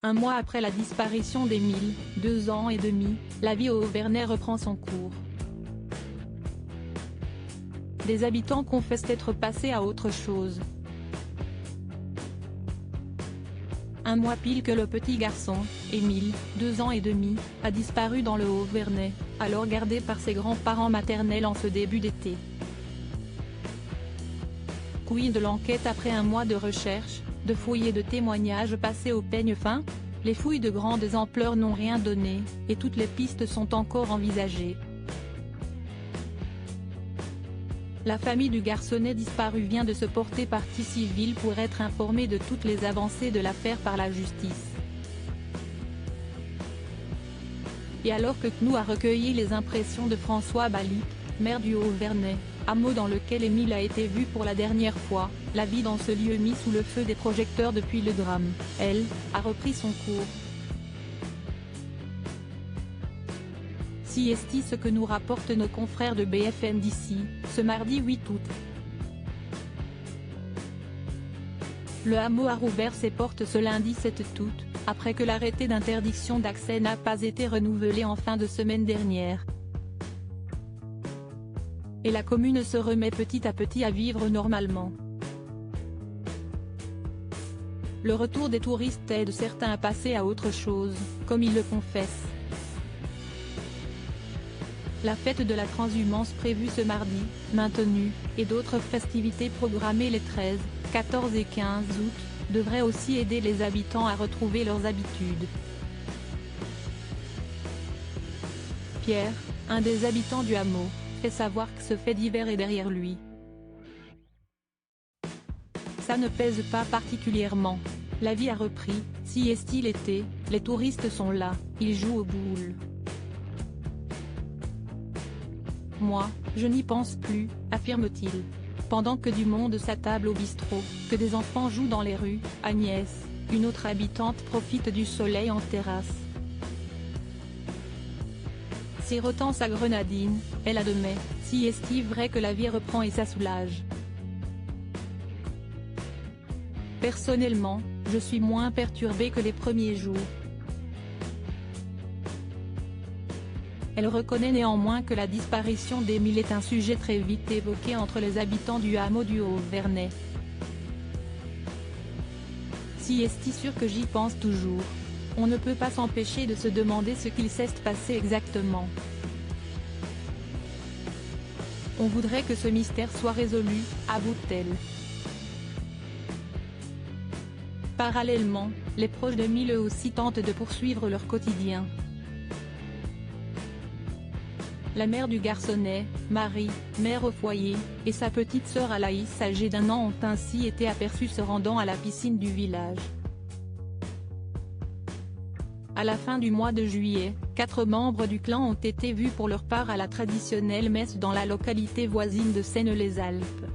Un mois après la disparition d'Émile, 2 ans et demi, la vie au Haut-Vernay reprend son cours. Des habitants confessent être passés à autre chose. Un mois pile que le petit garçon, Émile, 2 ans et demi, a disparu dans le Haut-Vernay, alors gardé par ses grands-parents maternels en ce début d'été. Quid de l'enquête après un mois de recherche, de fouilles et de témoignages passés au peigne fin? Les fouilles de grandes ampleurs n'ont rien donné, et toutes les pistes sont encore envisagées. La famille du garçonnet disparu vient de se porter partie civile pour être informée de toutes les avancées de l'affaire par la justice. Et alors que CNU a recueilli les impressions de François Balic, maire du Haut-Vernay, hameau dans lequel Émile a été vu pour la dernière fois, la vie dans ce lieu mis sous le feu des projecteurs depuis le drame, elle, a repris son cours. Si est ce que nous rapportent nos confrères de BFM d'ici, ce mardi 8 août. Le hameau a rouvert ses portes ce lundi 7 août, après que l'arrêté d'interdiction d'accès n'a pas été renouvelé en fin de semaine dernière. Et la commune se remet petit à petit à vivre normalement. Le retour des touristes aide certains à passer à autre chose, comme ils le confessent. La fête de la transhumance prévue ce mardi, maintenue, et d'autres festivités programmées les 13, 14 et 15 août, devraient aussi aider les habitants à retrouver leurs habitudes. Pierre, un des habitants du hameau, fait savoir que ce fait divers est derrière lui. Ça ne pèse pas particulièrement. La vie a repris, si est-il été, les touristes sont là, ils jouent aux boules. Moi, je n'y pense plus, affirme-t-il. Pendant que du monde s'attable au bistrot, que des enfants jouent dans les rues, Agnès, une autre habitante profite du soleil en terrasse. Sirotant sa grenadine, elle admet, si est-il vrai que la vie reprend et ça soulage. Personnellement, je suis moins perturbée que les premiers jours. Elle reconnaît néanmoins que la disparition d'Émile est un sujet très vite évoqué entre les habitants du hameau du Haut-Vernay. Si est-il sûr que j'y pense toujours. On ne peut pas s'empêcher de se demander ce qu'il s'est passé exactement. On voudrait que ce mystère soit résolu, avoue-t-elle. Parallèlement, les proches d'Émile eux aussi tentent de poursuivre leur quotidien. La mère du garçonnet, Marie, mère au foyer, et sa petite sœur Alaïs âgée d'1 an ont ainsi été aperçues se rendant à la piscine du village. À la fin du mois de juillet, 4 membres du clan ont été vus pour leur part à la traditionnelle messe dans la localité voisine de Seynes-les-Alpes.